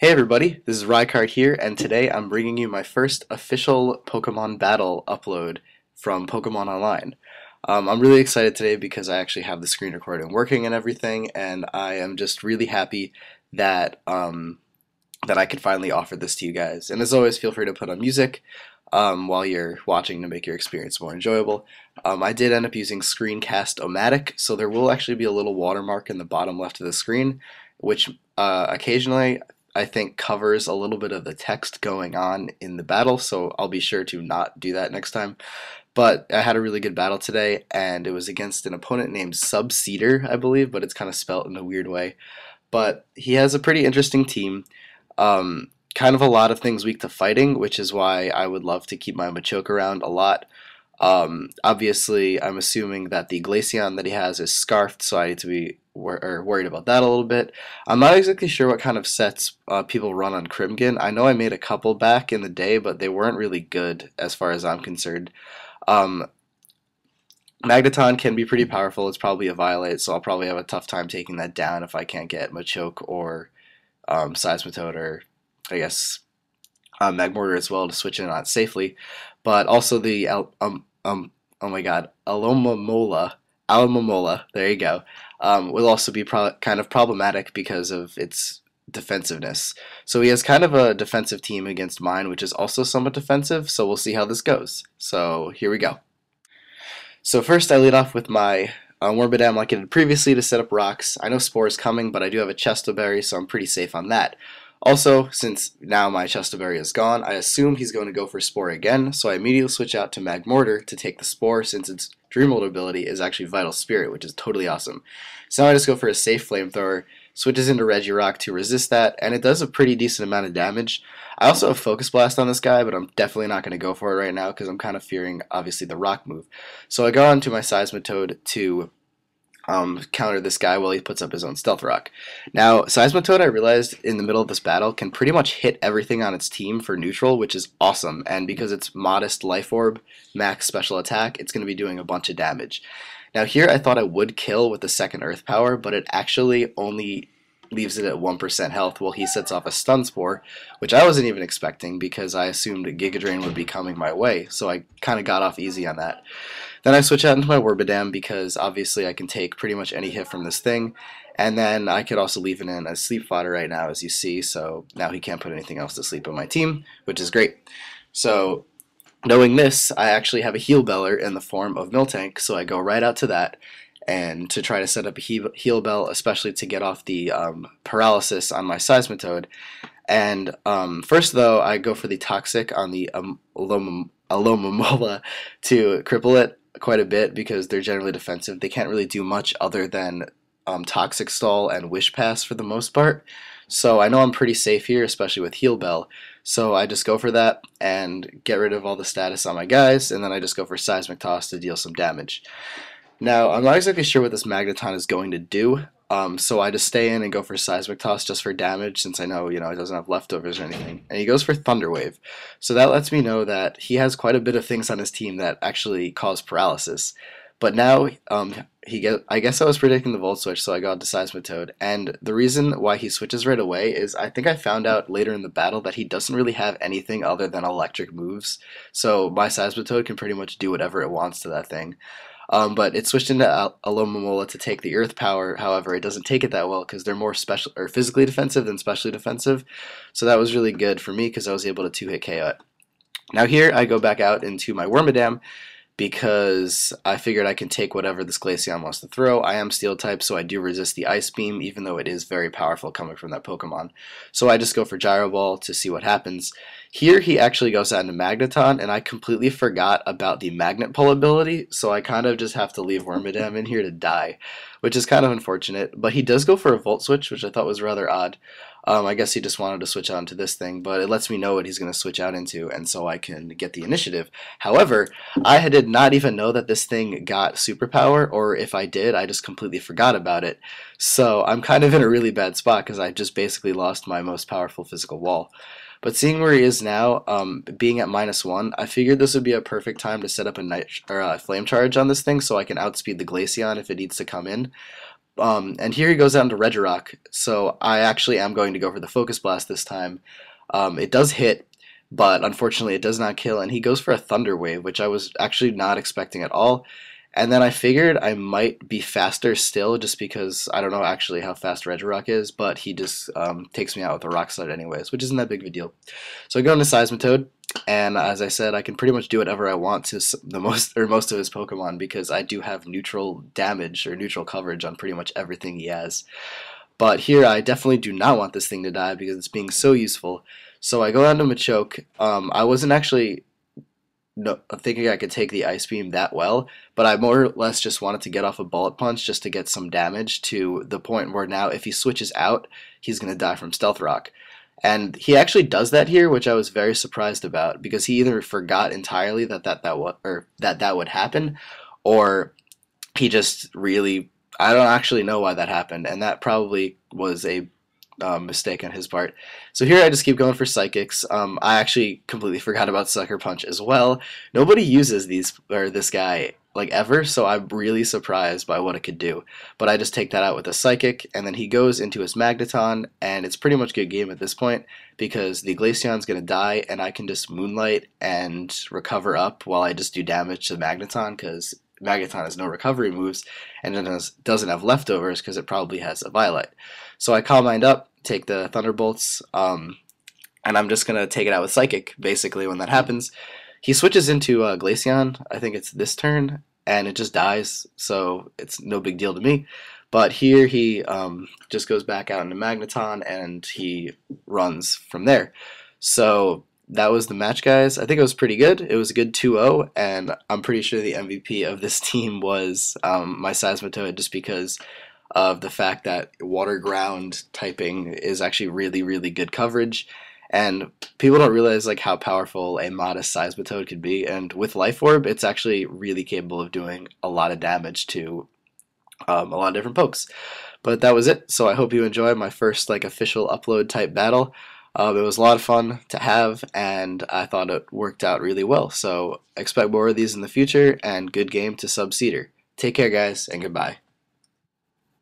Hey everybody, this is Rykard here, and today I'm bringing you my first official Pokemon battle upload from Pokemon Online. I'm really excited today because I actually have the screen recording working and everything, and I am just really happy that that I could finally offer this to you guys. And as always, feel free to put on music while you're watching to make your experience more enjoyable. I did end up using Screencast-O-Matic, so there will actually be a little watermark in the bottom left of the screen, which occasionally I think covers a little bit of the text going on in the battle, so I'll be sure to not do that next time. But I had a really good battle today, and it was against an opponent named Subcedar, I believe, but it's kind of spelt in a weird way. But he has a pretty interesting team. Kind of a lot of things weak to fighting, which is why I would love to keep my Machoke around a lot. Obviously, I'm assuming that the Glaceon that he has is scarfed, so I need to be worried about that a little bit. I'm not exactly sure what kind of sets people run on Crimgan. I know I made a couple back in the day, but they weren't really good as far as I'm concerned. Um, Magneton can be pretty powerful. It's probably a Violate, so I'll probably have a tough time taking that down if I can't get Machoke or Seismitoad or, I guess, Magmortar as well to switch in on it safely. But also the oh my god, Alomomola, there you go, will also be kind of problematic because of its defensiveness. So he has kind of a defensive team against mine, which is also somewhat defensive, so we'll see how this goes. So here we go. So first I lead off with my Wormadam like I did previously to set up rocks. I know Spore is coming, but I do have a Chesto so I'm pretty safe on that. Also, since now my Chesto is gone, I assume he's going to go for Spore again, so I immediately switch out to Magmortar to take the Spore since its Dream World ability is actually Vital Spirit, which is totally awesome. So now I just go for a safe Flamethrower, switches into Regirock to resist that, and it does a pretty decent amount of damage. I also have Focus Blast on this guy, but I'm definitely not going to go for it right now because I'm kind of fearing, obviously, the Rock move. So I go on to my Seismitoad to counter this guy while he puts up his own Stealth Rock. Now, Seismitoad, I realized in the middle of this battle, can pretty much hit everything on its team for neutral, which is awesome. And because it's modest Life Orb, max special attack, it's going to be doing a bunch of damage. Now here, I thought I would kill with the second Earth Power, but it actually only leaves it at 1% health while he sets off a Stun Spore, which I wasn't even expecting because I assumed Giga Drain would be coming my way, so I kind of got off easy on that. Then I switch out into my Wormadam because obviously I can take pretty much any hit from this thing, and then I could also leave it in as sleep fodder right now, as you see, so now he can't put anything else to sleep on my team, which is great. So knowing this, I actually have a Heal Beller in the form of Miltank, so I go right out to that and to try to set up a heal bell, especially to get off the paralysis on my Seismitoad. And first, though, I go for the Toxic on the Alomomola to cripple it quite a bit because they're generally defensive. They can't really do much other than Toxic Stall and Wish Pass for the most part. So I know I'm pretty safe here, especially with Heal Bell. So I just go for that and get rid of all the status on my guys, and then I just go for Seismic Toss to deal some damage. Now, I'm not exactly sure what this Magneton is going to do, so I just stay in and go for Seismic Toss just for damage since I know, it doesn't have leftovers or anything. And he goes for Thunder Wave. So that lets me know that he has quite a bit of things on his team that actually cause paralysis. But now, I guess I was predicting the Volt Switch, so I got to Seismitoad. And the reason why he switches right away is I think I found out later in the battle that he doesn't really have anything other than electric moves. So my Seismitoad can pretty much do whatever it wants to that thing. But it switched into Alomomola to take the Earth Power. However, it doesn't take it that well because they're more special or physically defensive than specially defensive. So that was really good for me because I was able to 2-hit KO it. Now here I go back out into my Wormadam because I figured I can take whatever this Glaceon wants to throw. I am Steel type, so I do resist the Ice Beam, even though it is very powerful coming from that Pokemon. So I just go for Gyro Ball to see what happens. Here he actually goes out into Magneton, and I completely forgot about the Magnet Pull ability, so I kind of just have to leave Wormadam in here to die, which is kind of unfortunate. But he does go for a Volt Switch, which I thought was rather odd. I guess he just wanted to switch on to this thing, but it lets me know what he's going to switch out into, and so I can get the initiative. However, I did not even know that this thing got superpower, or if I did, I just completely forgot about it. So I'm kind of in a really bad spot because I just basically lost my most powerful physical wall. But seeing where he is now, being at -1, I figured this would be a perfect time to set up a Flame Charge on this thing so I can outspeed the Glaceon if it needs to come in. And here he goes down to Regirock, so I actually am going to go for the Focus Blast this time. It does hit, but unfortunately it does not kill, and he goes for a Thunder Wave, which I was actually not expecting at all. And then I figured I might be faster still, just because I don't know actually how fast Regirock is, but he just takes me out with a Rock Slide anyways, which isn't that big of a deal. So I go into Seismitoad, and as I said, I can pretty much do whatever I want to the most of his Pokemon, because I do have neutral damage or neutral coverage on pretty much everything he has. But here I definitely do not want this thing to die because it's being so useful. So I go down to Machoke. I wasn't actually thinking I could take the Ice Beam that well, but I more or less just wanted to get off a Bullet Punch just to get some damage, to the point where now if he switches out, he's going to die from Stealth Rock. And he actually does that here, which I was very surprised about, because he either forgot entirely that would happen, or he just really, I don't actually know why that happened, and that probably was a mistake on his part. So here I just keep going for Psychics. I actually completely forgot about Sucker Punch as well. Nobody uses this guy like ever, so I'm really surprised by what it could do. But I just take that out with a Psychic, and then he goes into his Magneton, and it's pretty much good game at this point, because the Glaceon's gonna die, and I can just Moonlight and recover up while I just do damage to the Magneton, because Magneton has no recovery moves, and it doesn't have leftovers because it probably has a Violet. So I Calm Mind up, take the Thunderbolts, and I'm just going to take it out with Psychic, basically, when that happens. He switches into Glaceon, I think it's this turn, and it just dies, so it's no big deal to me. But here he just goes back out into Magneton, and he runs from there. So that was the match, guys. I think it was pretty good. It was a good 2-0, and I'm pretty sure the MVP of this team was my Seismitoad, just because of the fact that Water Ground typing is actually really, really good coverage. And people don't realize like how powerful a modest Seismitoad could be, and with Life Orb, it's actually really capable of doing a lot of damage to a lot of different pokes. But that was it. So I hope you enjoyed my first like official upload type battle. It was a lot of fun to have, and I thought it worked out really well. So expect more of these in the future, and good game to Subcedar. Take care, guys, and goodbye.